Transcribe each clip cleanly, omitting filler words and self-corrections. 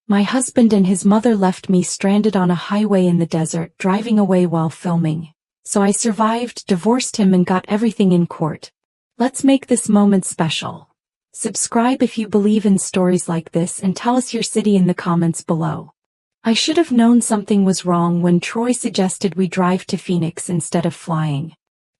My husband and his mother left me stranded on a highway in the desert, driving away while filming. So I survived, divorced him, and got everything in court. Let's make this moment special. Subscribe if you believe in stories like this and tell us your city in the comments below. I should have known something was wrong when Troy suggested we drive to Phoenix instead of flying.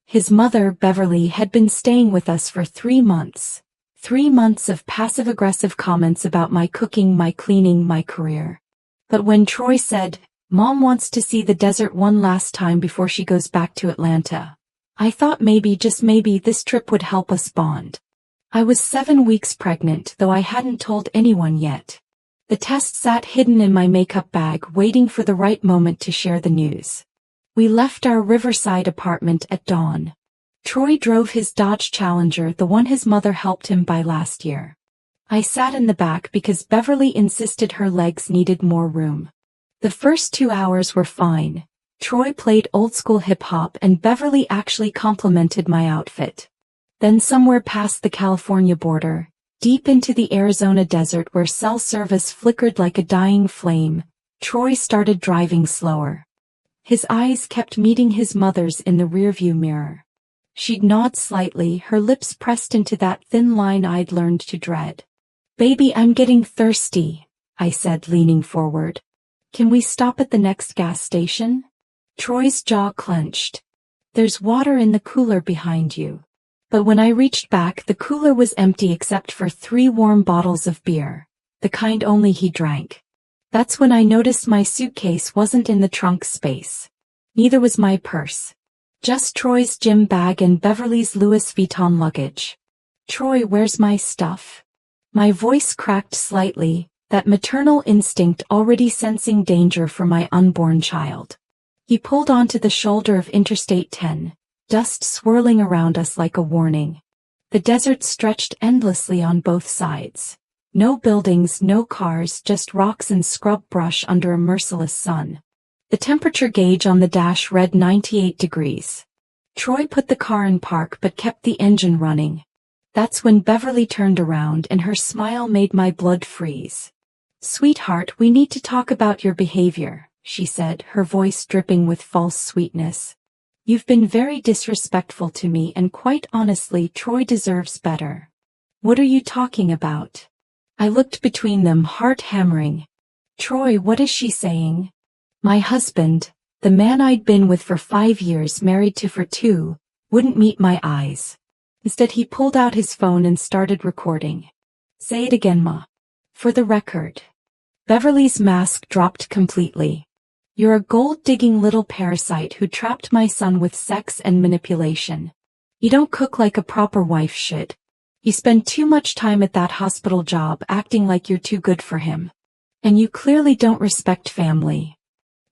His mother, Beverly, had been staying with us for 3 months. 3 months of passive-aggressive comments about my cooking, my cleaning, my career. But when Troy said, "Mom wants to see the desert one last time before she goes back to Atlanta," I thought maybe, just maybe, this trip would help us bond. I was 7 weeks pregnant, though I hadn't told anyone yet. The test sat hidden in my makeup bag, waiting for the right moment to share the news. We left our Riverside apartment at dawn. Troy drove his Dodge Challenger, the one his mother helped him buy last year. I sat in the back because Beverly insisted her legs needed more room. The first 2 hours were fine. Troy played old-school hip-hop and Beverly actually complimented my outfit. Then somewhere past the California border, deep into the Arizona desert where cell service flickered like a dying flame, Troy started driving slower. His eyes kept meeting his mother's in the rearview mirror. She'd nod slightly, her lips pressed into that thin line I'd learned to dread. "Baby, I'm getting thirsty," I said, leaning forward. "Can we stop at the next gas station?" Troy's jaw clenched. "There's water in the cooler behind you." But when I reached back, the cooler was empty except for 3 warm bottles of beer, the kind only he drank. That's when I noticed my suitcase wasn't in the trunk space. Neither was my purse. Just Troy's gym bag and Beverly's Louis Vuitton luggage. "Troy, where's my stuff?" My voice cracked slightly, that maternal instinct already sensing danger for my unborn child. He pulled onto the shoulder of Interstate 10, dust swirling around us like a warning. The desert stretched endlessly on both sides. No buildings, no cars, just rocks and scrub brush under a merciless sun. The temperature gauge on the dash read 98 degrees. Troy put the car in park but kept the engine running. That's when Beverly turned around and her smile made my blood freeze. "Sweetheart, we need to talk about your behavior," she said, her voice dripping with false sweetness. "You've been very disrespectful to me, and quite honestly, Troy deserves better." "What are you talking about?" I looked between them, heart hammering. "Troy, what is she saying?" My husband, the man I'd been with for 5 years, married to for 2, wouldn't meet my eyes. Instead, he pulled out his phone and started recording. "Say it again, Ma." "For the record." Beverly's mask dropped completely. "You're a gold-digging little parasite who trapped my son with sex and manipulation. You don't cook like a proper wife should. You spend too much time at that hospital job acting like you're too good for him. And you clearly don't respect family."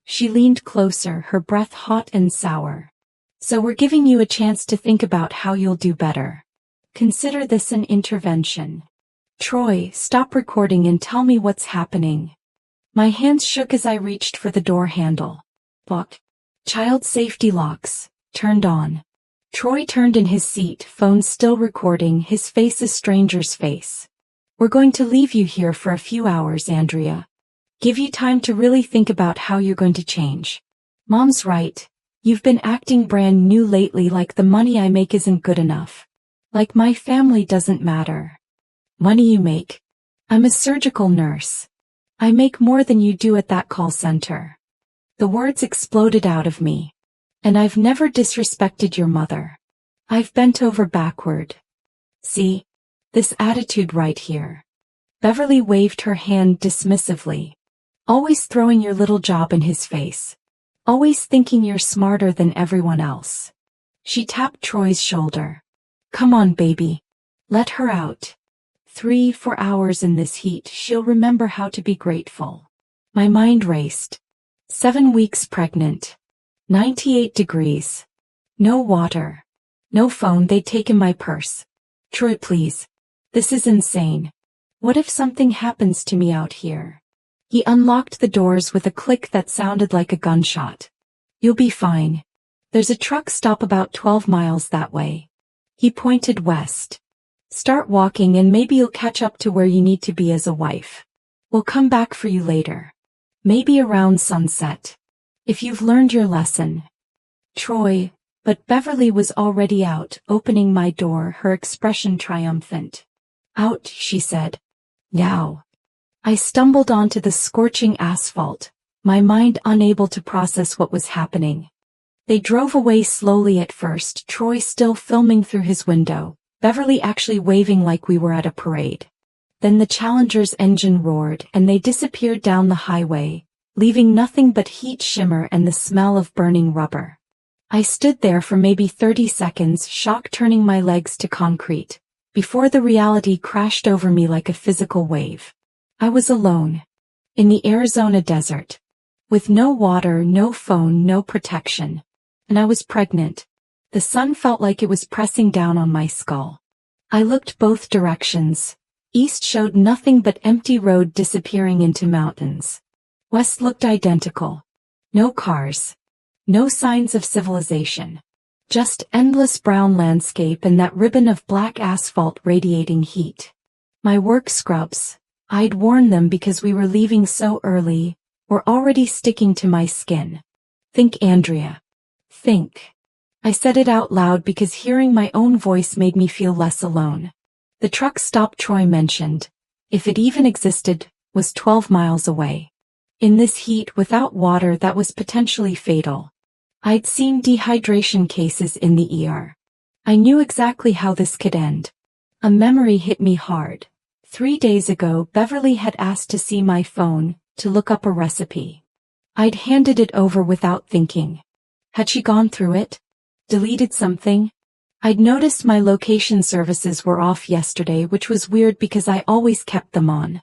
She leaned closer, her breath hot and sour. "So we're giving you a chance to think about how you'll do better. Consider this an intervention. Troy, stop recording and tell me what's happening." My hands shook as I reached for the door handle. Lock. Child safety locks, turned on. Troy turned in his seat, phone still recording, his face a stranger's face. "We're going to leave you here for a few hours, Andrea. Give you time to really think about how you're going to change. Mom's right. You've been acting brand new lately, like the money I make isn't good enough. Like my family doesn't matter." "Money you make? I'm a surgical nurse. I make more than you do at that call center." The words exploded out of me. "And I've never disrespected your mother. I've bent over backward. See? This attitude right here." Beverly waved her hand dismissively. "Always throwing your little job in his face. Always thinking you're smarter than everyone else." She tapped Troy's shoulder. "Come on, baby. Let her out. 3-4 hours in this heat, she'll remember how to be grateful." My mind raced. 7 weeks pregnant. 98 degrees. No water. No phone. They'd taken my purse. "Troy, please. This is insane. What if something happens to me out here?" He unlocked the doors with a click that sounded like a gunshot. "You'll be fine. There's a truck stop about 12 miles that way." He pointed west. "Start walking and maybe you'll catch up to where you need to be as a wife." We'll come back for you later. Maybe around sunset. If you've learned your lesson. Troy, but Beverly was already out, opening my door, her expression triumphant. Out, she said. Now. I stumbled onto the scorching asphalt, my mind unable to process what was happening. They drove away slowly at first, Troy still filming through his window, Beverly actually waving like we were at a parade. Then the Challenger's engine roared and they disappeared down the highway, leaving nothing but heat shimmer and the smell of burning rubber. I stood there for maybe 30 seconds, shock turning my legs to concrete, before the reality crashed over me like a physical wave. I was alone. In the Arizona desert. With no water, no phone, no protection. And I was pregnant. The sun felt like it was pressing down on my skull. I looked both directions. East showed nothing but empty road disappearing into mountains. West looked identical. No cars. No signs of civilization. Just endless brown landscape and that ribbon of black asphalt radiating heat. My work scrubs, I'd worn them because we were leaving so early, were already sticking to my skin. Think, Andrea. Think. I said it out loud because hearing my own voice made me feel less alone. The truck stop Troy mentioned, if it even existed, was 12 miles away. In this heat without water that was potentially fatal. I'd seen dehydration cases in the ER. I knew exactly how this could end. A memory hit me hard. 3 days ago, Beverly had asked to see my phone, to look up a recipe. I'd handed it over without thinking. Had she gone through it? Deleted something? I'd noticed my location services were off yesterday, which was weird because I always kept them on.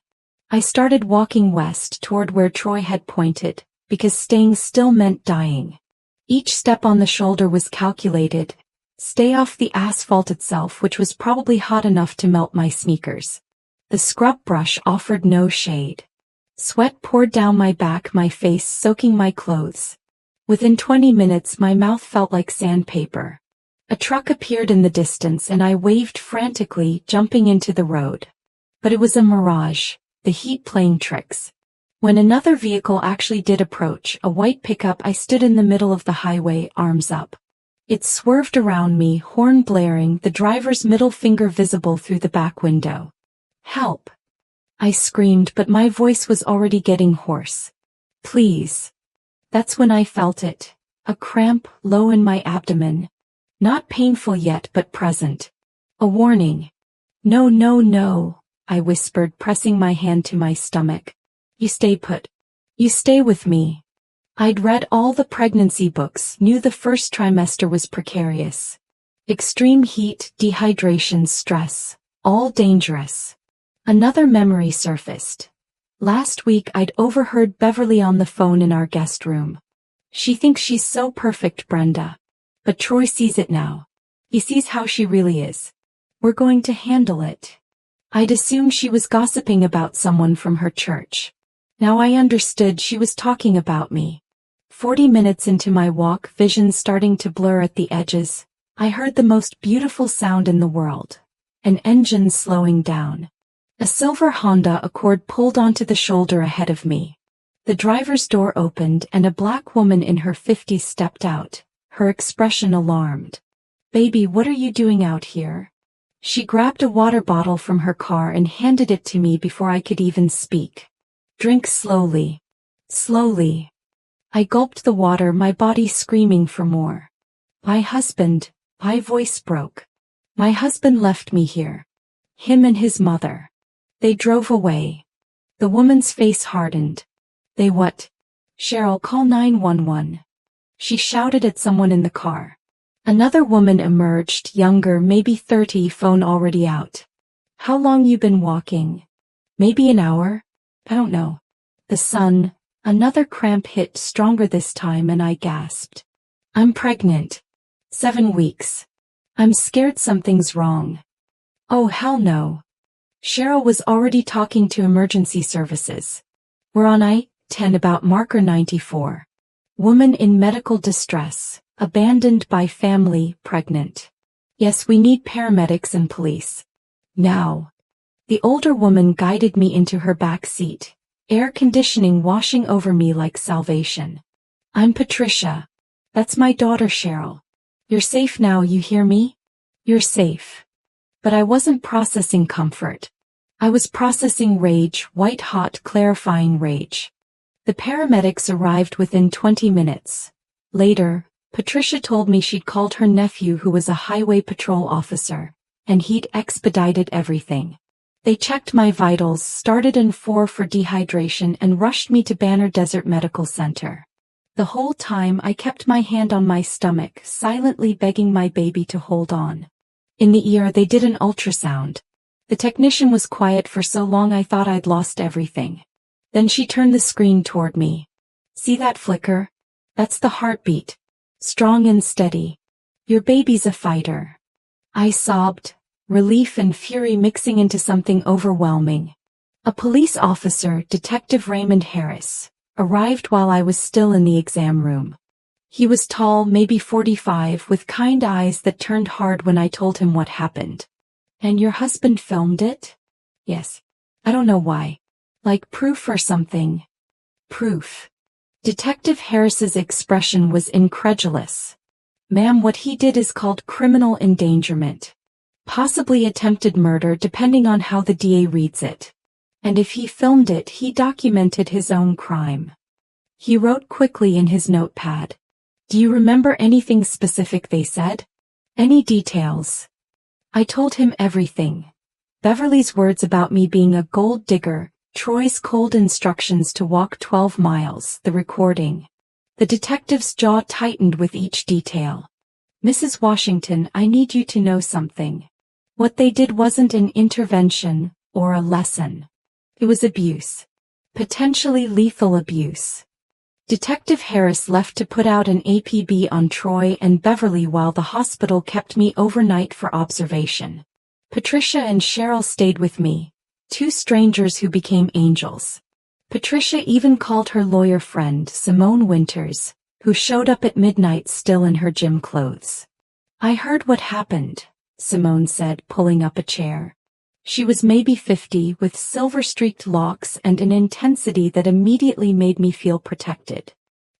I started walking west toward where Troy had pointed, because staying still meant dying. Each step on the shoulder was calculated. Stay off the asphalt itself, which was probably hot enough to melt my sneakers. The scrub brush offered no shade. Sweat poured down my back, my face soaking my clothes. Within 20 minutes my mouth felt like sandpaper. A truck appeared in the distance and I waved frantically, jumping into the road. But it was a mirage, the heat playing tricks. When another vehicle actually did approach, a white pickup, I stood in the middle of the highway, arms up. It swerved around me, horn blaring, the driver's middle finger visible through the back window. Help! I screamed, but my voice was already getting hoarse. Please. That's when I felt it. A cramp, low in my abdomen. Not painful yet, but present. A warning. No, no, no, I whispered, pressing my hand to my stomach. You stay put. You stay with me. I'd read all the pregnancy books, knew the first trimester was precarious. Extreme heat, dehydration, stress. All dangerous. Another memory surfaced. Last week I'd overheard Beverly on the phone in our guest room. She thinks she's so perfect, Brenda. But Troy sees it now. He sees how she really is. We're going to handle it. I'd assumed she was gossiping about someone from her church. Now I understood she was talking about me. 40 minutes into my walk, vision starting to blur at the edges, I heard the most beautiful sound in the world. An engine slowing down. A silver Honda Accord pulled onto the shoulder ahead of me. The driver's door opened and a black woman in her 50s stepped out, her expression alarmed. Baby, what are you doing out here? She grabbed a water bottle from her car and handed it to me before I could even speak. Drink slowly. Slowly. I gulped the water, my body screaming for more. My husband, my voice broke. My husband left me here. Him and his mother. They drove away. The woman's face hardened. They what? Cheryl, call 911. She shouted at someone in the car. Another woman emerged, younger, maybe 30, phone already out. How long you been walking? Maybe an hour? I don't know. The sun. Another cramp hit, stronger this time, and I gasped. I'm pregnant. 7 weeks. I'm scared something's wrong. Oh, hell no. Cheryl was already talking to emergency services. We're on I-10 about marker 94. Woman in medical distress, abandoned by family, pregnant. Yes, we need paramedics and police. Now. The older woman guided me into her back seat, air conditioning washing over me like salvation. I'm Patricia. That's my daughter Cheryl. You're safe now, you hear me? You're safe. But I wasn't processing comfort. I was processing rage, white-hot, clarifying rage. The paramedics arrived within 20 minutes. Later, Patricia told me she'd called her nephew who was a highway patrol officer, and he'd expedited everything. They checked my vitals, started in 4 for dehydration and rushed me to Banner Desert Medical Center. The whole time I kept my hand on my stomach, silently begging my baby to hold on. In the ER they did an ultrasound. The technician was quiet for so long I thought I'd lost everything. Then she turned the screen toward me. See that flicker? That's the heartbeat. Strong and steady. Your baby's a fighter. I sobbed, relief and fury mixing into something overwhelming. A police officer, Detective Raymond Harris, arrived while I was still in the exam room. He was tall, maybe 45, with kind eyes that turned hard when I told him what happened. And your husband filmed it? Yes. I don't know why. Like proof or something. Proof. Detective Harris's expression was incredulous. Ma'am, what he did is called criminal endangerment. Possibly attempted murder depending on how the DA reads it. And if he filmed it, he documented his own crime. He wrote quickly in his notepad. Do you remember anything specific they said? Any details? I told him everything. Beverly's words about me being a gold digger, Troy's cold instructions to walk 12 miles, the recording. The detective's jaw tightened with each detail. Mrs. Washington, I need you to know something. What they did wasn't an intervention or a lesson. It was abuse. Potentially lethal abuse. Detective Harris left to put out an APB on Troy and Beverly while the hospital kept me overnight for observation. Patricia and Cheryl stayed with me, 2 strangers who became angels. Patricia even called her lawyer friend, Simone Winters, who showed up at midnight still in her gym clothes. I heard what happened, Simone said, pulling up a chair. She was maybe 50, with silver-streaked locks and an intensity that immediately made me feel protected.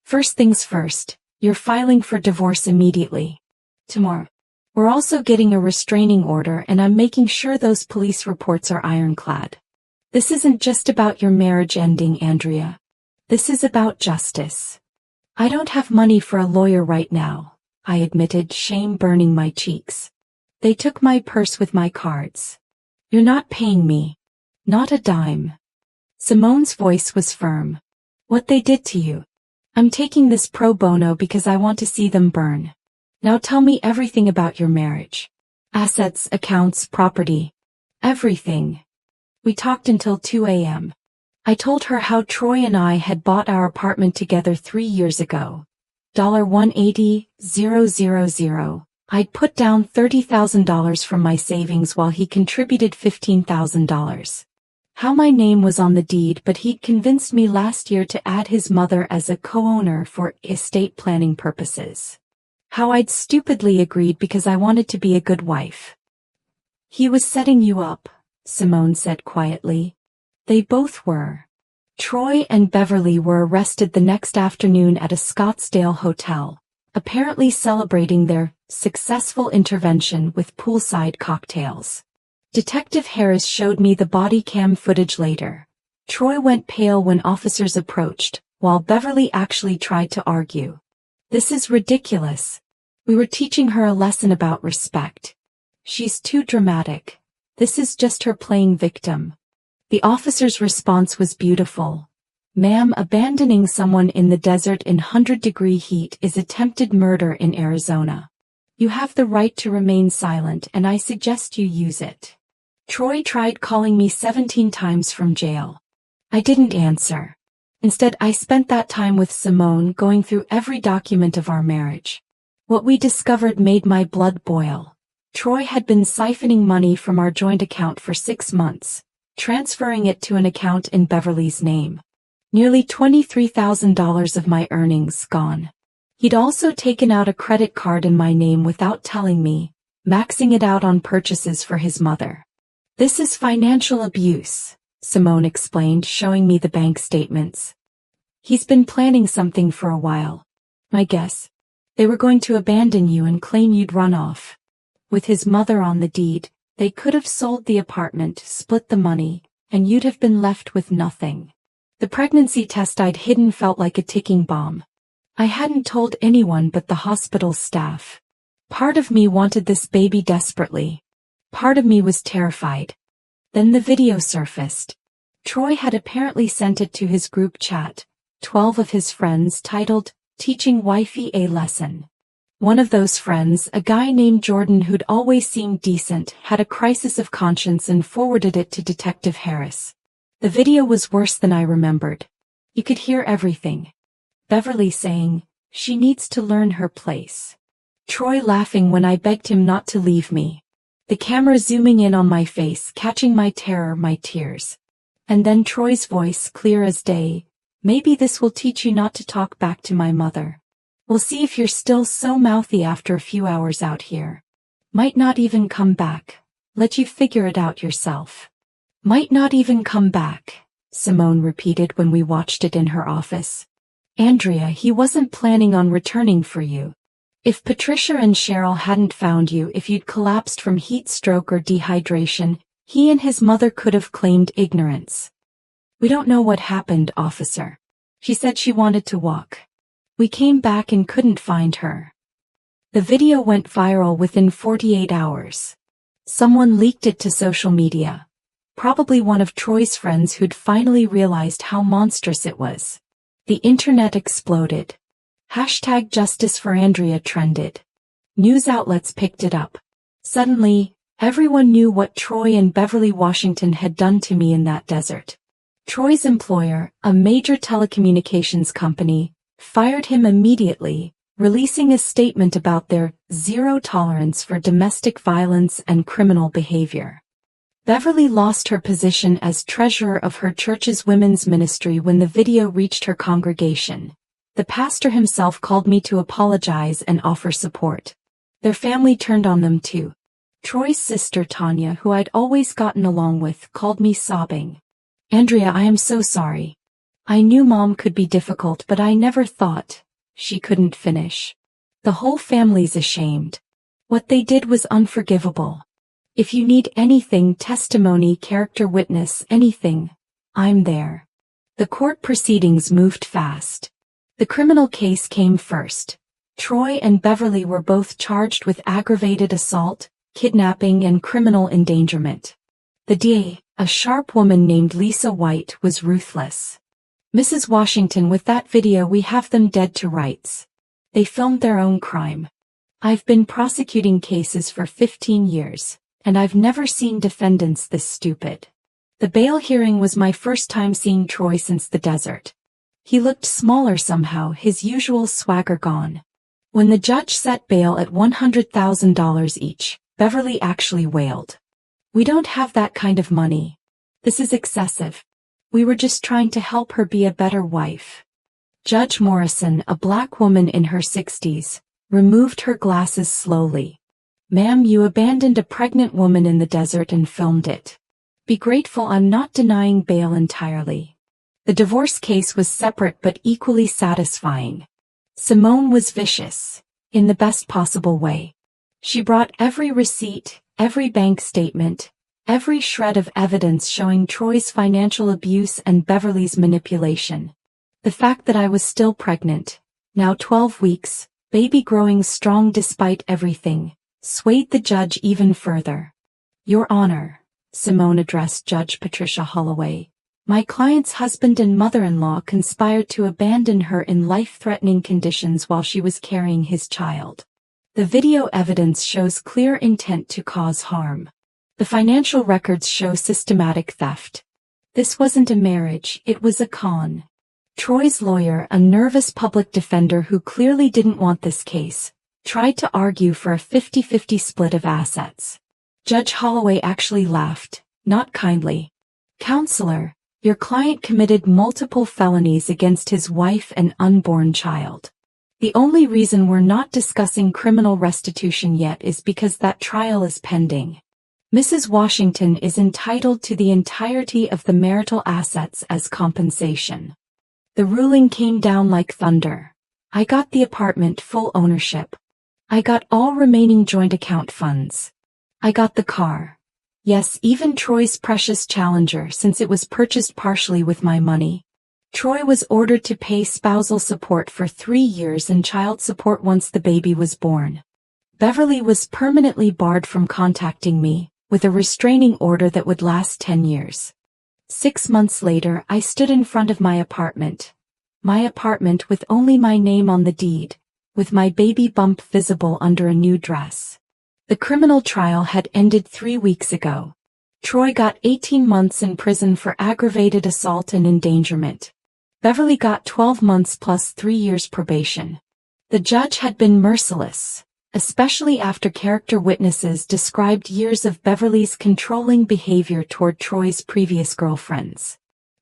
First things first, you're filing for divorce immediately. Tomorrow. We're also getting a restraining order and I'm making sure those police reports are ironclad. This isn't just about your marriage ending, Andrea. This is about justice. I don't have money for a lawyer right now, I admitted, shame burning my cheeks. They took my purse with my cards. You're not paying me. Not a dime. Simone's voice was firm. What they did to you. I'm taking this pro bono because I want to see them burn. Now tell me everything about your marriage. Assets, accounts, property. Everything. We talked until 2 a.m. I told her how Troy and I had bought our apartment together 3 years ago. $180,000. I'd put down $30,000 from my savings while he contributed $15,000. How my name was on the deed, but he'd convinced me last year to add his mother as a co-owner for estate planning purposes. How I'd stupidly agreed because I wanted to be a good wife. He was setting you up, Simone said quietly. They both were. Troy and Beverly were arrested the next afternoon at a Scottsdale hotel, apparently celebrating their successful intervention with poolside cocktails. Detective Harris showed me the body cam footage later. Troy went pale when officers approached, while Beverly actually tried to argue. This is ridiculous. We were teaching her a lesson about respect. She's too dramatic. This is just her playing victim. The officer's response was beautiful. Ma'am, abandoning someone in the desert in 100-degree heat is attempted murder in Arizona. You have the right to remain silent and I suggest you use it. Troy tried calling me 17 times from jail. I didn't answer. Instead, I spent that time with Simone going through every document of our marriage. What we discovered made my blood boil. Troy had been siphoning money from our joint account for 6 months, transferring it to an account in Beverly's name. Nearly $23,000 of my earnings gone. He'd also taken out a credit card in my name without telling me, maxing it out on purchases for his mother. This is financial abuse. Simone explained, showing me the bank statements. He's been planning something for a while. My guess. They were going to abandon you and claim you'd run off. With his mother on the deed, they could have sold the apartment, split the money, and you'd have been left with nothing. The pregnancy test I'd hidden felt like a ticking bomb. I hadn't told anyone but the hospital staff. Part of me wanted this baby desperately. Part of me was terrified. Then the video surfaced. Troy had apparently sent it to his group chat, 12 of his friends, titled, "Teaching Wifey a Lesson." One of those friends, a guy named Jordan who'd always seemed decent, had a crisis of conscience and forwarded it to Detective Harris. The video was worse than I remembered. You could hear everything. Beverly saying, "She needs to learn her place." Troy laughing when I begged him not to leave me. The camera zooming in on my face, catching my terror, my tears. And then Troy's voice, clear as day, "Maybe this will teach you not to talk back to my mother. We'll see if you're still so mouthy after a few hours out here. Might not even come back. Let you figure it out yourself." "Might not even come back," Simone repeated when we watched it in her office. "Andrea, he wasn't planning on returning for you. If Patricia and Cheryl hadn't found you, if you'd collapsed from heat stroke or dehydration, he and his mother could have claimed ignorance." "We don't know what happened, officer. She said she wanted to walk. We came back and couldn't find her." The video went viral within 48 hours. Someone leaked it to social media. Probably one of Troy's friends who'd finally realized how monstrous it was. The internet exploded. Hashtag Justice for Andrea trended. News outlets picked it up. Suddenly, everyone knew what Troy and Beverly Washington had done to me in that desert. Troy's employer, a major telecommunications company, fired him immediately, releasing a statement about their zero tolerance for domestic violence and criminal behavior. Beverly lost her position as treasurer of her church's women's ministry when the video reached her congregation. The pastor himself called me to apologize and offer support. Their family turned on them too. Troy's sister Tanya, who I'd always gotten along with, called me sobbing. "Andrea, I am so sorry. I knew Mom could be difficult, but I never thought..." She couldn't finish. "The whole family's ashamed. What they did was unforgivable. If you need anything, testimony, character witness, anything, I'm there." The court proceedings moved fast. The criminal case came first. Troy and Beverly were both charged with aggravated assault, kidnapping, and criminal endangerment. The DA, a sharp woman named Lisa White, was ruthless. "Mrs. Washington, with that video we have them dead to rights. They filmed their own crime. I've been prosecuting cases for 15 years. And I've never seen defendants this stupid." The bail hearing was my first time seeing Troy since the desert. He looked smaller somehow, his usual swagger gone. When the judge set bail at $100,000 each, Beverly actually wailed. "We don't have that kind of money. This is excessive. We were just trying to help her be a better wife." Judge Morrison, a black woman in her 60s, removed her glasses slowly. "Ma'am, you abandoned a pregnant woman in the desert and filmed it. Be grateful I'm not denying bail entirely." The divorce case was separate but equally satisfying. Simone was vicious, in the best possible way. She brought every receipt, every bank statement, every shred of evidence showing Troy's financial abuse and Beverly's manipulation. The fact that I was still pregnant, now 12 weeks, baby growing strong despite everything, swayed the judge even further. "Your Honor," Simone addressed Judge Patricia Holloway, "my client's husband and mother-in-law conspired to abandon her in life-threatening conditions while she was carrying his child. The video evidence shows clear intent to cause harm. The financial records show systematic theft. This wasn't a marriage, it was a con." Troy's lawyer, a nervous public defender who clearly didn't want this case, tried to argue for a 50-50 split of assets. Judge Holloway actually laughed, not kindly. "Counselor, your client committed multiple felonies against his wife and unborn child. The only reason we're not discussing criminal restitution yet is because that trial is pending. Mrs. Washington is entitled to the entirety of the marital assets as compensation. The ruling came down like thunder. I got the apartment full ownership. I got all remaining joint account funds. I got the car. Yes, even Troy's precious Challenger, since it was purchased partially with my money. Troy was ordered to pay spousal support for 3 years and child support once the baby was born. Beverly was permanently barred from contacting me, with a restraining order that would last 10 years. 6 months later, I stood in front of my apartment. My apartment with only my name on the deed, with my baby bump visible under a new dress. The criminal trial had ended 3 weeks ago. Troy got 18 months in prison for aggravated assault and endangerment. Beverly got 12 months plus 3 years probation. The judge had been merciless, especially after character witnesses described years of Beverly's controlling behavior toward Troy's previous girlfriends.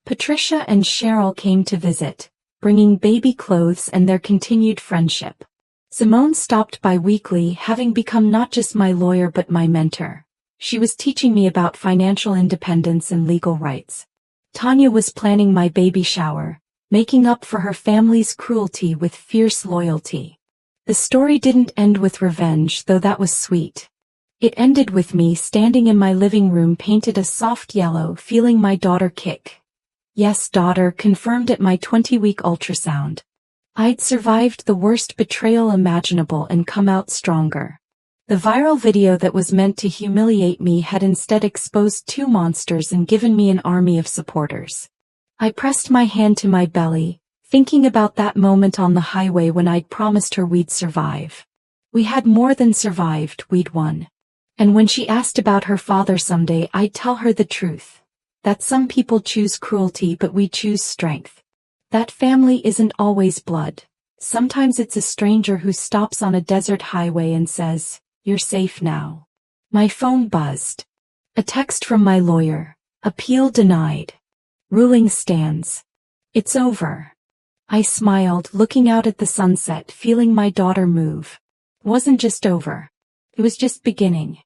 Patricia and Cheryl came to visit, bringing baby clothes and their continued friendship. Simone stopped bi-weekly, having become not just my lawyer but my mentor. She was teaching me about financial independence and legal rights. Tanya was planning my baby shower, making up for her family's cruelty with fierce loyalty. The story didn't end with revenge, though that was sweet. It ended with me standing in my living room painted a soft yellow, feeling my daughter kick. Yes, daughter, confirmed at my 20-week ultrasound. I'd survived the worst betrayal imaginable and come out stronger. The viral video that was meant to humiliate me had instead exposed 2 monsters and given me an army of supporters. I pressed my hand to my belly, thinking about that moment on the highway when I'd promised her we'd survive. We had more than survived, we'd won. And when she asked about her father someday, I'd tell her the truth. That some people choose cruelty but we choose strength. That family isn't always blood. Sometimes it's a stranger who stops on a desert highway and says, "You're safe now." My phone buzzed. A text from my lawyer. Appeal denied. Ruling stands. It's over. I smiled, looking out at the sunset, feeling my daughter move. It wasn't just over. It was just beginning.